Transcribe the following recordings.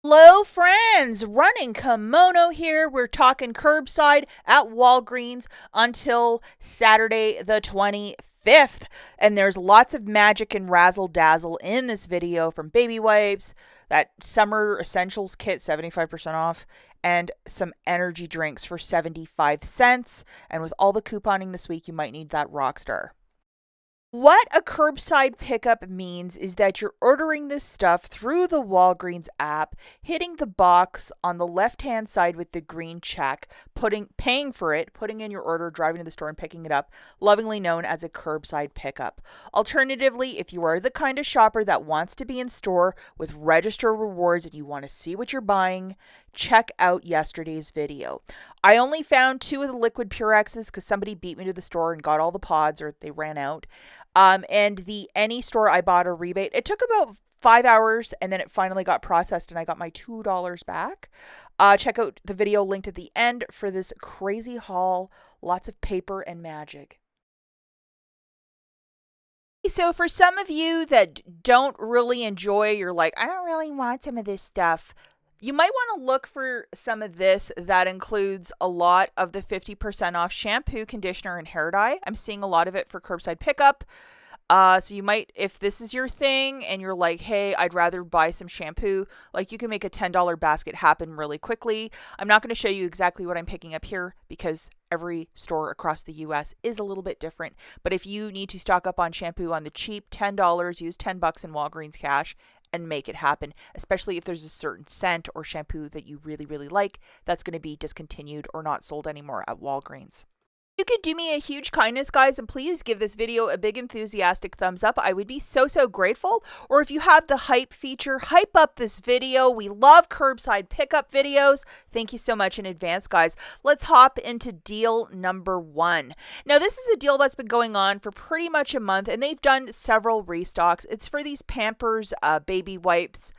Hello, friends. Running Kimono here. We're talking curbside at Walgreens until Saturday the 25th. And there's lots of magic and razzle dazzle in this video, from baby wipes, that summer essentials kit, 75% off, and some energy drinks for 75 cents. And with all the couponing this week, you might need that Rockstar. What a curbside pickup means is that you're ordering this stuff through the Walgreens app, hitting the box on the left-hand side with the green check, paying for it, putting in your order, driving to the store and picking it up, lovingly known as a curbside pickup. Alternatively, if you are the kind of shopper that wants to be in store with register rewards and you want to see what you're buying, check out yesterday's video. I only found 2 of the liquid Purexes because somebody beat me to the store and got all the pods, or they ran out. And the Any Store IBOTTA rebate, it took about 5 hours and then it finally got processed and I got my $2 back. Check out the video linked at the end for this crazy haul. Lots of paper and magic. So for some of you that don't really enjoy, you're like, I don't really want some of this stuff, you might want to look for some of this that includes a lot of the 50% off shampoo, conditioner, and hair dye. I'm seeing a lot of it for curbside pickup. So you might, if this is your thing and you're like, hey, I'd rather buy some shampoo, like you can make a $10 basket happen really quickly. I'm not going to show you exactly what I'm picking up here because every store across the US is a little bit different. But if you need to stock up on shampoo on the cheap, $10, use $10 in Walgreens cash and make it happen, especially if there's a certain scent or shampoo that you really, really like that's going to be discontinued or not sold anymore at Walgreens. You could do me a huge kindness, guys, and please give this video a big enthusiastic thumbs up. I would be so grateful. Or if you have the hype feature, hype up this video. We love curbside pickup videos. Thank you so much in advance, guys. Let's hop into deal number 1. Now, this is a deal that's been going on for pretty much a month, and they've done several restocks. It's for these Pampers baby wipes.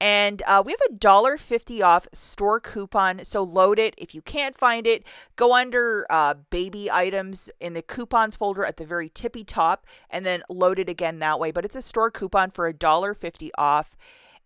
And we have a $1.50 off store coupon, so load it. If you can't find it, go under baby items in the coupons folder at the very tippy top and then load it again that way. But it's a store coupon for a $1.50 off.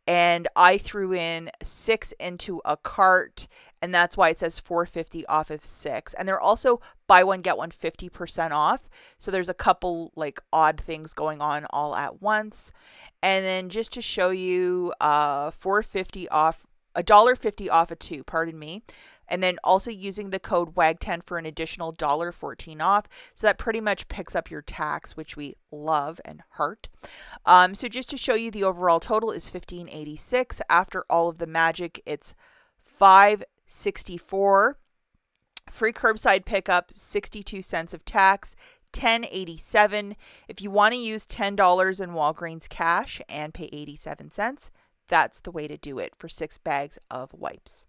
And I threw in 6 into a cart, and that's why it says $4.50 off of 6. And they're also buy one, get one 50% off. So there's a couple like odd things going on all at once. And then just to show you $4.50 off, $1.50 off of 2, pardon me. And then also using the code WAG10 for an additional $1.14 off. So that pretty much picks up your tax, which we love and heart. So just to show you, the overall total is $15.86. After all of the magic, it's $5.64. Free curbside pickup, 62 cents of tax, $10.87. If you want to use $10 in Walgreens cash and pay 87 cents, that's the way to do it for 6 bags of wipes.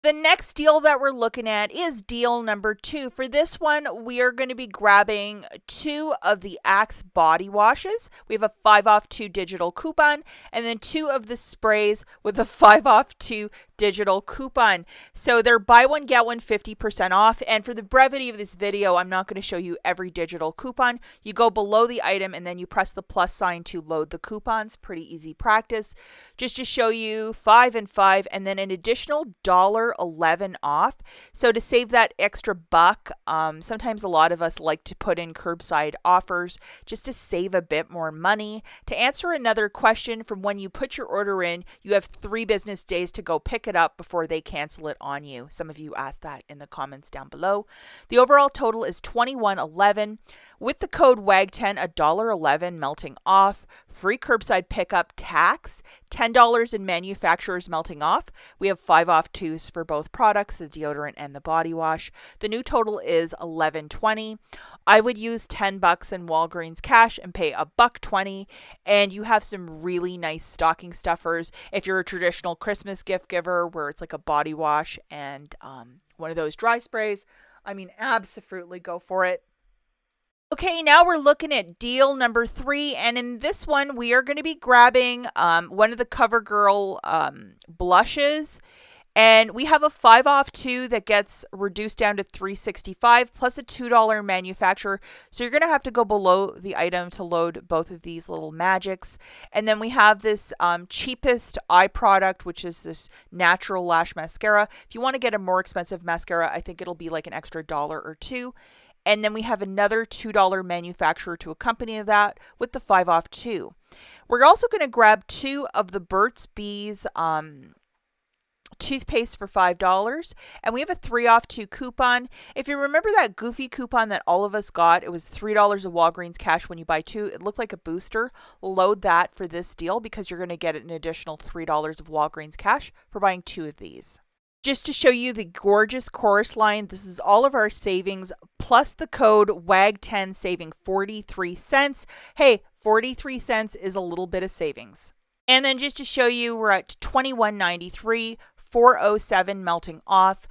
The next deal that we're looking at is deal number 2. For this one, we are going to be grabbing 2 of the Axe body washes. We have a 5 off 2 digital coupon, and then 2 of the sprays with a 5 off 2 digital coupon. So they're buy one, get one 50% off. And for the brevity of this video, I'm not going to show you every digital coupon. You go below the item and then you press the plus sign to load the coupons. Pretty easy practice. Just to show you 5 and 5, and then an additional $1.11 off. So to save that extra buck, sometimes a lot of us like to put in curbside offers just to save a bit more money. To answer another question, from when you put your order in, you have 3 business days to go pick it up before they cancel it on you. Some of you asked that in the comments down below. The overall total is $21.11. With the code WAG10, $1.11 melting off, free curbside pickup, tax, $10 in manufacturers melting off. We have 5 off 2s for both products, the deodorant and the body wash. The new total is $11.20. I would use $10 in Walgreens cash and pay $1.20. And you have some really nice stocking stuffers. If you're a traditional Christmas gift giver where it's like a body wash and one of those dry sprays, I mean, absolutely go for it. Okay, now we're looking at deal number 3, and in this one, we are going to be grabbing one of the CoverGirl blushes, And we have a 5 off 2 that gets reduced down to $3.65 plus a $2 manufacturer. So you're going to have to go below the item to load both of these little magics. And then we have this cheapest eye product, which is this natural lash mascara. If you want to get a more expensive mascara, I think it'll be like an extra $1 or $2. And then we have another $2 manufacturer to accompany that with the 5 off 2. We're also going to grab 2 of the Burt's Bees toothpaste for $5, and we have a 3 off 2 coupon. If you remember that goofy coupon that all of us got, it was $3 of Walgreens cash when you buy 2. It looked like a booster. Load that for this deal because you're going to get an additional $3 of Walgreens cash for buying 2 of these. Just to show you the gorgeous chorus line, this is all of our savings plus the code WAG10 saving 43 cents. Hey, 43 cents is a little bit of savings. And then just to show you, we're at $21.93, $4.07 melting off,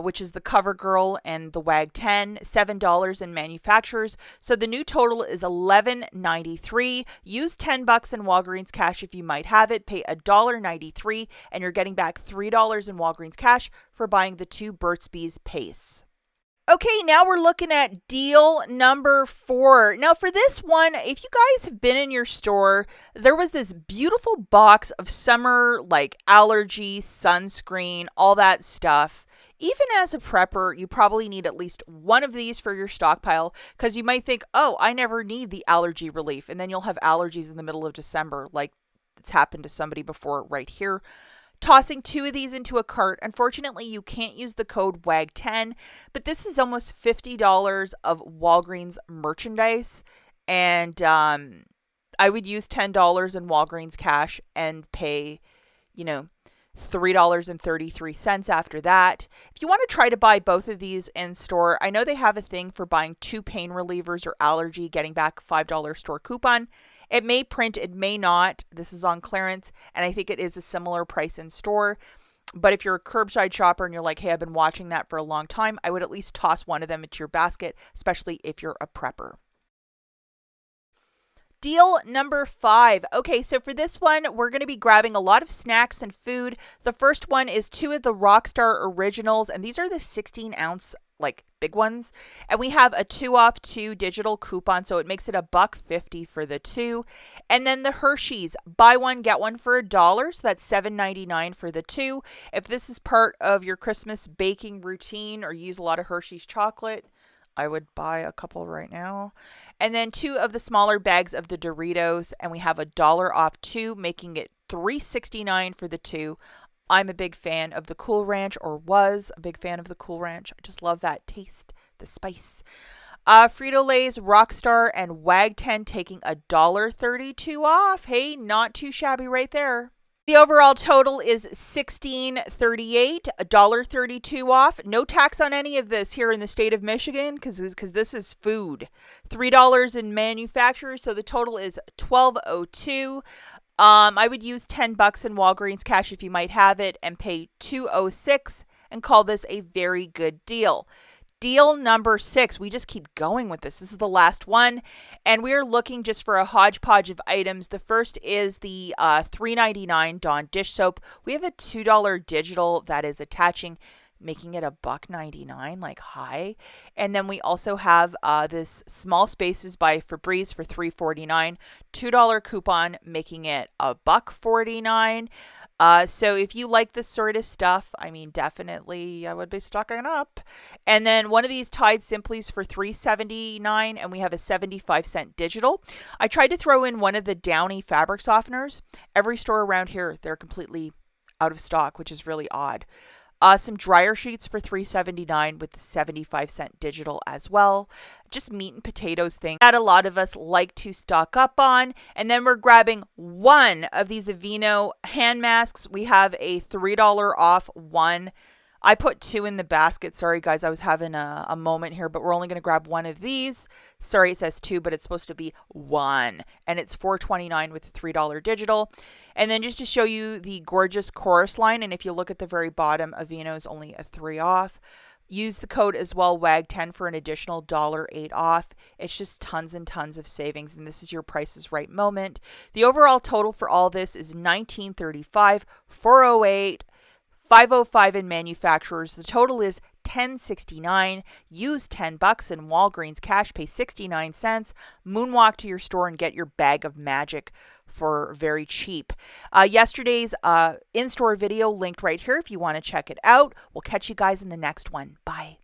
which is the CoverGirl and the WAG10, $7 in manufacturers. So the new total is $11.93. Use $10 in Walgreens cash if you might have it. Pay $1.93 and you're getting back $3 in Walgreens cash for buying the 2 Burt's Bees pastes. Okay, now we're looking at deal number 4. Now for this one, if you guys have been in your store, there was this beautiful box of summer like allergy, sunscreen, all that stuff. Even as a prepper, you probably need at least one of these for your stockpile because you might think, oh, I never need the allergy relief. And then you'll have allergies in the middle of December like it's happened to somebody before right here. Tossing 2 of these into a cart. Unfortunately, you can't use the code WAG10, but this is almost $50 of Walgreens merchandise. And I would use $10 in Walgreens cash and pay, $3.33 after that. If you want to try to buy both of these in store, I know they have a thing for buying 2 pain relievers or allergy, getting back a $5 store coupon. It may print, it may not. This is on clearance, and I think it is a similar price in store. But if you're a curbside shopper and you're like, hey, I've been watching that for a long time, I would at least toss one of them into your basket, especially if you're a prepper. Deal number 5. Okay, so for this one, we're going to be grabbing a lot of snacks and food. The first one is 2 of the Rockstar Originals, and these are the 16-ounce like big ones, and we have a 2 off 2 digital coupon, so it makes it $1.50 for the 2. And then the Hershey's, buy one get one for $1, so that's $7.99 for the 2. If this is part of your Christmas baking routine or use a lot of Hershey's chocolate, I would buy a couple right now. And then 2 of the smaller bags of the Doritos, and we have $1 off 2, making it $3.69 for the 2. I'm a big fan of the Cool Ranch, or was a big fan of the Cool Ranch. I just love that taste, the spice. Frito-Lay's, Rockstar, and WAG10 taking $1.32 off. Hey, not too shabby right there. The overall total is $16.38, $1.32 off. No tax on any of this here in the state of Michigan because this is food. $3 in manufacturer, so the total is $12.02. I would use $10 in Walgreens cash if you might have it and pay $2.06 and call this a very good deal. Deal number 6. We just keep going with this. This is the last one. And we are looking just for a hodgepodge of items. The first is the $3.99 Dawn dish soap. We have a $2 digital that is attaching, making it $1.99, like high. And then we also have this Small Spaces by Febreze for $3.49, $2 coupon, making it $1.49. So if you like this sort of stuff, I mean, definitely I would be stocking up. And then one of these Tide Simplies for $3.79, and we have a 75-cent digital. I tried to throw in one of the Downy fabric softeners. Every store around here, they're completely out of stock, which is really odd. Some dryer sheets for $3.79 with the 75-cent digital as well. Just meat and potatoes thing that a lot of us like to stock up on. And then we're grabbing one of these Aveeno hand masks. We have a $3 off one. I put 2 in the basket. Sorry, guys, I was having a moment here, but we're only going to grab one of these. Sorry, it says 2, but it's supposed to be 1. And it's $4.29 with a $3 digital. And then just to show you the gorgeous chorus line, and if you look at the very bottom, Aveeno is only a 3 off. Use the code as well, WAG10, for an additional $8 off. It's just tons and tons of savings, and this is your Price is Right moment. The overall total for all this is $19.35, $4.08, 505 in manufacturers. The total is $10.69. Use $10 in Walgreens cash, pay 69 cents. Moonwalk to your store and get your bag of magic for very cheap. Yesterday's in-store video linked right here if you want to check it out. We'll catch you guys in the next one. Bye.